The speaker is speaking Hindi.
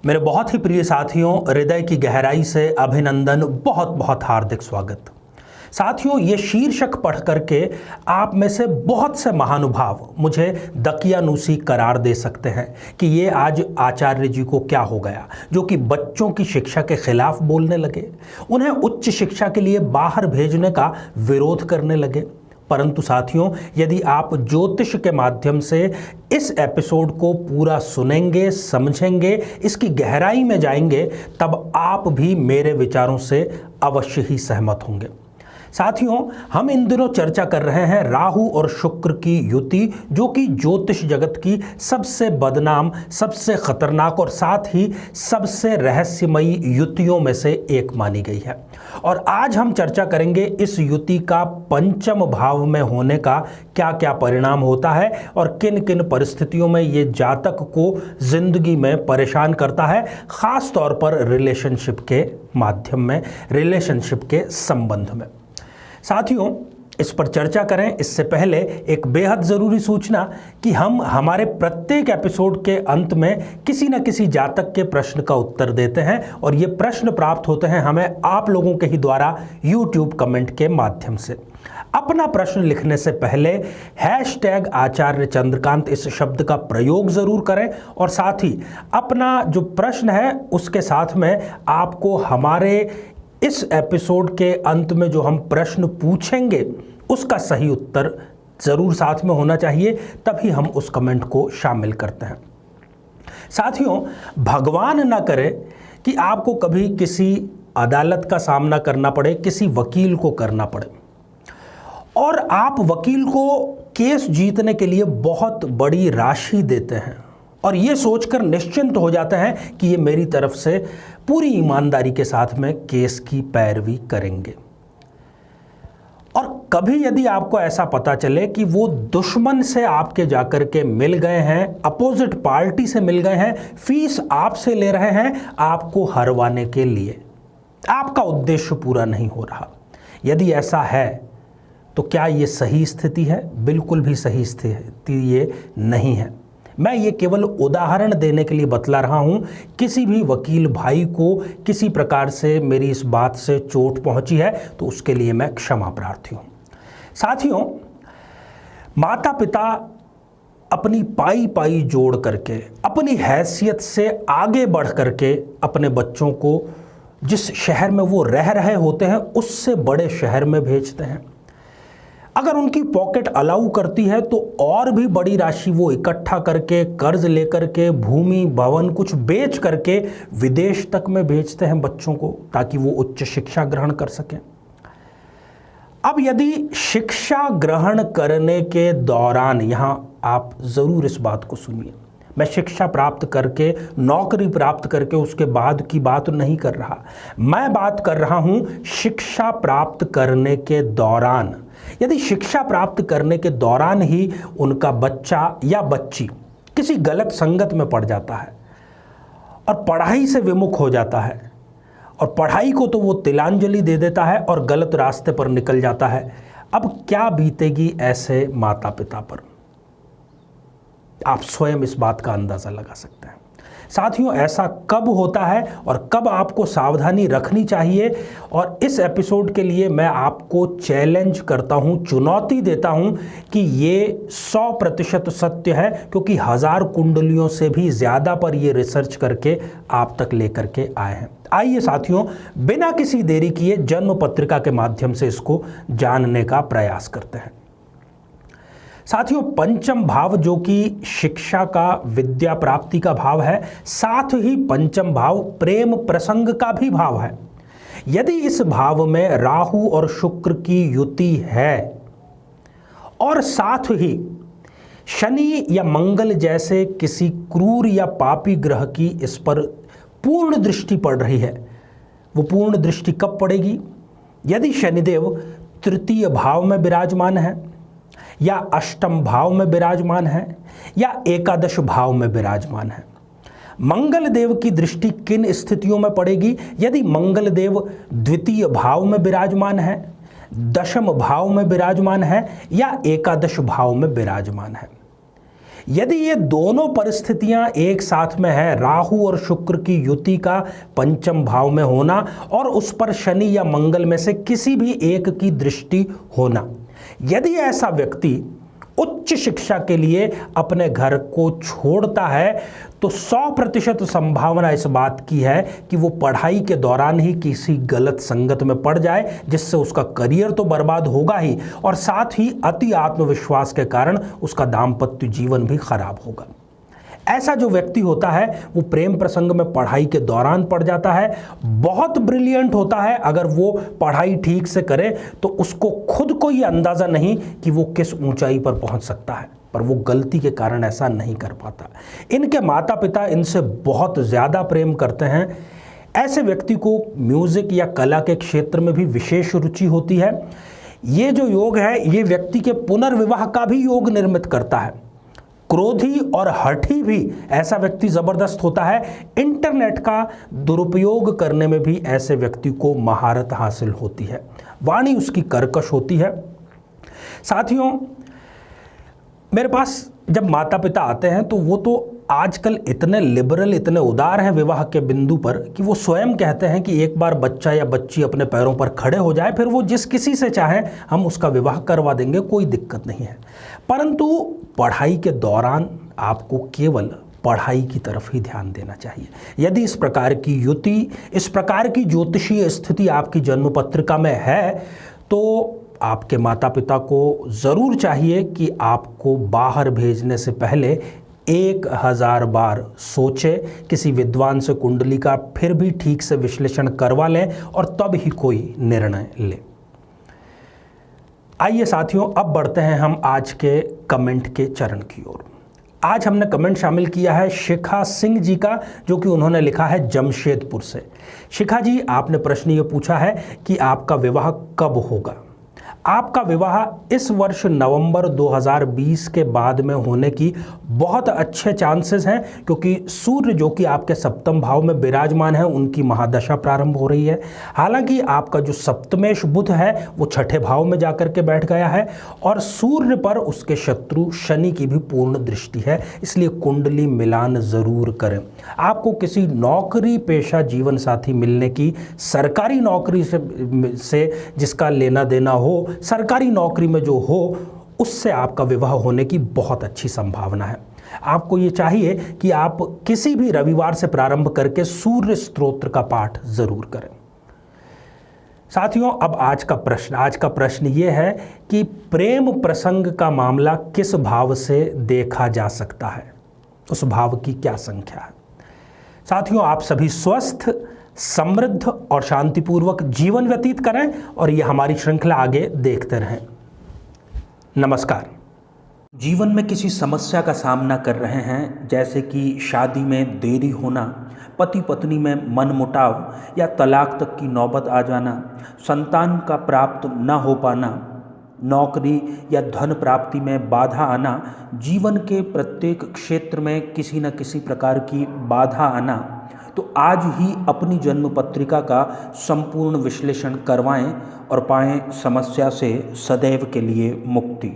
मेरे बहुत ही प्रिय साथियों, हृदय की गहराई से अभिनंदन, बहुत बहुत हार्दिक स्वागत। साथियों, ये शीर्षक पढ़ करके आप में से बहुत से महानुभाव मुझे दकियानूसी करार दे सकते हैं कि ये आज आचार्य जी को क्या हो गया, जो कि बच्चों की शिक्षा के खिलाफ बोलने लगे, उन्हें उच्च शिक्षा के लिए बाहर भेजने का विरोध करने लगे। परंतु साथियों, यदि आप ज्योतिष के माध्यम से इस एपिसोड को पूरा सुनेंगे, समझेंगे, इसकी गहराई में जाएंगे, तब आप भी मेरे विचारों से अवश्य ही सहमत होंगे। साथियों, हम इन दिनों चर्चा कर रहे हैं राहु और शुक्र की युति, जो कि ज्योतिष जगत की सबसे बदनाम, सबसे खतरनाक और साथ ही सबसे रहस्यमयी युतियों में से एक मानी गई है। और आज हम चर्चा करेंगे इस युति का पंचम भाव में होने का क्या क्या परिणाम होता है और किन किन परिस्थितियों में ये जातक को जिंदगी में परेशान करता है, खास तौर पर रिलेशनशिप के माध्यम में, रिलेशनशिप के संबंध में। साथियों, इस पर चर्चा करें इससे पहले एक बेहद ज़रूरी सूचना कि हम हमारे प्रत्येक एपिसोड के अंत में किसी न किसी जातक के प्रश्न का उत्तर देते हैं और ये प्रश्न प्राप्त होते हैं हमें आप लोगों के ही द्वारा YouTube कमेंट के माध्यम से। अपना प्रश्न लिखने से पहले #आचार्य चंद्रकांत इस शब्द का प्रयोग ज़रूर करें और साथ ही अपना जो प्रश्न है उसके साथ में आपको हमारे इस एपिसोड के अंत में जो हम प्रश्न पूछेंगे उसका सही उत्तर ज़रूर साथ में होना चाहिए, तभी हम उस कमेंट को शामिल करते हैं। साथियों, भगवान ना करे कि आपको कभी किसी अदालत का सामना करना पड़े, किसी वकील को करना पड़े और आप वकील को केस जीतने के लिए बहुत बड़ी राशि देते हैं और ये सोचकर निश्चिंत हो जाते हैं कि ये मेरी तरफ से पूरी ईमानदारी के साथ में केस की पैरवी करेंगे। और कभी यदि आपको ऐसा पता चले कि वो दुश्मन से आपके जाकर के मिल गए हैं, अपोजिट पार्टी से मिल गए हैं, फीस आपसे ले रहे हैं आपको हरवाने के लिए, आपका उद्देश्य पूरा नहीं हो रहा, यदि ऐसा है तो क्या ये सही स्थिति है? बिल्कुल भी सही स्थिति ये नहीं है। मैं ये केवल उदाहरण देने के लिए बतला रहा हूँ। किसी भी वकील भाई को किसी प्रकार से मेरी इस बात से चोट पहुँची है तो उसके लिए मैं क्षमा प्रार्थी हूँ। साथियों, माता पिता अपनी पाई पाई जोड़ करके, अपनी हैसियत से आगे बढ़ करके अपने बच्चों को जिस शहर में वो रह रहे होते हैं उससे बड़े शहर में भेजते हैं। अगर उनकी पॉकेट अलाउ करती है तो और भी बड़ी राशि वो इकट्ठा करके, कर्ज लेकर के, भूमि भवन कुछ बेच करके विदेश तक में भेजते हैं बच्चों को, ताकि वो उच्च शिक्षा ग्रहण कर सकें। अब यदि शिक्षा ग्रहण करने के दौरान, यहाँ आप ज़रूर इस बात को सुनिए, मैं शिक्षा प्राप्त करके, नौकरी प्राप्त करके उसके बाद की बात नहीं कर रहा, मैं बात कर रहा हूँ शिक्षा प्राप्त करने के दौरान। यदि शिक्षा प्राप्त करने के दौरान ही उनका बच्चा या बच्ची किसी गलत संगत में पड़ जाता है और पढ़ाई से विमुख हो जाता है और पढ़ाई को तो वो तिलांजलि दे देता है और गलत रास्ते पर निकल जाता है, अब क्या बीतेगी ऐसे माता पिता पर? आप स्वयं इस बात का अंदाज़ा लगा सकते हैं। साथियों, ऐसा कब होता है और कब आपको सावधानी रखनी चाहिए, और इस एपिसोड के लिए मैं आपको चैलेंज करता हूं, चुनौती देता हूं कि ये 100% सत्य है, क्योंकि 1000 कुंडलियों से भी ज़्यादा पर ये रिसर्च करके आप तक लेकर के आए हैं। आइए साथियों, बिना किसी देरी किए जन्म पत्रिका के माध्यम से इसको जानने का प्रयास करते हैं। साथियों, पंचम भाव जो कि शिक्षा का, विद्या प्राप्ति का भाव है, साथ ही पंचम भाव प्रेम प्रसंग का भी भाव है। यदि इस भाव में राहु और शुक्र की युति है और साथ ही शनि या मंगल जैसे किसी क्रूर या पापी ग्रह की इस पर पूर्ण दृष्टि पड़ रही है, वो पूर्ण दृष्टि कब पड़ेगी? यदि शनिदेव तृतीय भाव में विराजमान है या अष्टम भाव में विराजमान है या एकादश भाव में विराजमान है। मंगल देव की दृष्टि किन स्थितियों में पड़ेगी? यदि मंगल देव द्वितीय भाव में विराजमान है, दशम भाव में विराजमान है या एकादश भाव में विराजमान है। यदि ये दोनों परिस्थितियां एक साथ में है, राहु और शुक्र की युति का पंचम भाव में होना और उस पर शनि या मंगल में से किसी भी एक की दृष्टि होना, यदि ऐसा व्यक्ति उच्च शिक्षा के लिए अपने घर को छोड़ता है तो 100% संभावना इस बात की है कि वो पढ़ाई के दौरान ही किसी गलत संगत में पड़ जाए, जिससे उसका करियर तो बर्बाद होगा ही और साथ ही अति आत्मविश्वास के कारण उसका दाम्पत्य जीवन भी खराब होगा। ऐसा जो व्यक्ति होता है वो प्रेम प्रसंग में पढ़ाई के दौरान पड़ जाता है, बहुत ब्रिलियंट होता है। अगर वो पढ़ाई ठीक से करे तो उसको खुद को ये अंदाज़ा नहीं कि वो किस ऊंचाई पर पहुंच सकता है, पर वो गलती के कारण ऐसा नहीं कर पाता। इनके माता पिता इनसे बहुत ज़्यादा प्रेम करते हैं। ऐसे व्यक्ति को म्यूज़िक या कला के क्षेत्र में भी विशेष रुचि होती है। ये जो योग है ये व्यक्ति के पुनर्विवाह का भी योग निर्मित करता है। क्रोधी और हठी भी ऐसा व्यक्ति जबरदस्त होता है। इंटरनेट का दुरुपयोग करने में भी ऐसे व्यक्ति को महारत हासिल होती है। वाणी उसकी कर्कश होती है। साथियों, मेरे पास जब माता पिता आते हैं तो वो तो आजकल इतने लिबरल, इतने उदार हैं विवाह के बिंदु पर कि वो स्वयं कहते हैं कि एक बार बच्चा या बच्ची अपने पैरों पर खड़े हो जाए, फिर वो जिस किसी से चाहें हम उसका विवाह करवा देंगे, कोई दिक्कत नहीं है। परंतु पढ़ाई के दौरान आपको केवल पढ़ाई की तरफ ही ध्यान देना चाहिए। यदि इस प्रकार की युति, इस प्रकार की ज्योतिषीय स्थिति आपकी जन्म पत्रिका में है तो आपके माता पिता को ज़रूर चाहिए कि आपको बाहर भेजने से पहले 1000 बार सोचे, किसी विद्वान से कुंडली का फिर भी ठीक से विश्लेषण करवा लें और तब ही कोई निर्णय लें। आइए साथियों, अब बढ़ते हैं हम आज के कमेंट के चरण की ओर। आज हमने कमेंट शामिल किया है शिखा सिंह जी का, जो कि उन्होंने लिखा है जमशेदपुर से। शिखा जी, आपने प्रश्न ये पूछा है कि आपका विवाह कब होगा। आपका विवाह इस वर्ष नवंबर 2020 के बाद में होने की बहुत अच्छे चांसेस हैं, क्योंकि सूर्य जो कि आपके सप्तम भाव में विराजमान है उनकी महादशा प्रारंभ हो रही है। हालांकि आपका जो सप्तमेश बुध है वो छठे भाव में जाकर के बैठ गया है और सूर्य पर उसके शत्रु शनि की भी पूर्ण दृष्टि है, इसलिए कुंडली मिलान ज़रूर करें। आपको किसी नौकरी पेशा जीवन साथी मिलने की, सरकारी नौकरी से जिसका लेना देना हो, सरकारी नौकरी में जो हो, उससे आपका विवाह होने की बहुत अच्छी संभावना है। आपको ये चाहिए कि आप किसी भी रविवार से प्रारंभ करके सूर्य स्तोत्र का पाठ जरूर करें। साथियों, अब आज का प्रश्न ये है कि प्रेम प्रसंग का मामला किस भाव से देखा जा सकता है, उस भाव की क्या संख्या है। साथियों, आप सभी स्वस्थ, समृद्ध और शांतिपूर्वक जीवन व्यतीत करें और ये हमारी श्रृंखला आगे देखते रहें। नमस्कार। जीवन में किसी समस्या का सामना कर रहे हैं, जैसे कि शादी में देरी होना, पति पत्नी में मनमुटाव या तलाक तक की नौबत आ जाना, संतान का प्राप्त न हो पाना, नौकरी या धन प्राप्ति में बाधा आना, जीवन के प्रत्येक क्षेत्र में किसी न किसी प्रकार की बाधा आना, तो आज ही अपनी जन्म पत्रिका का संपूर्ण विश्लेषण करवाएं और पाएं समस्या से सदैव के लिए मुक्ति।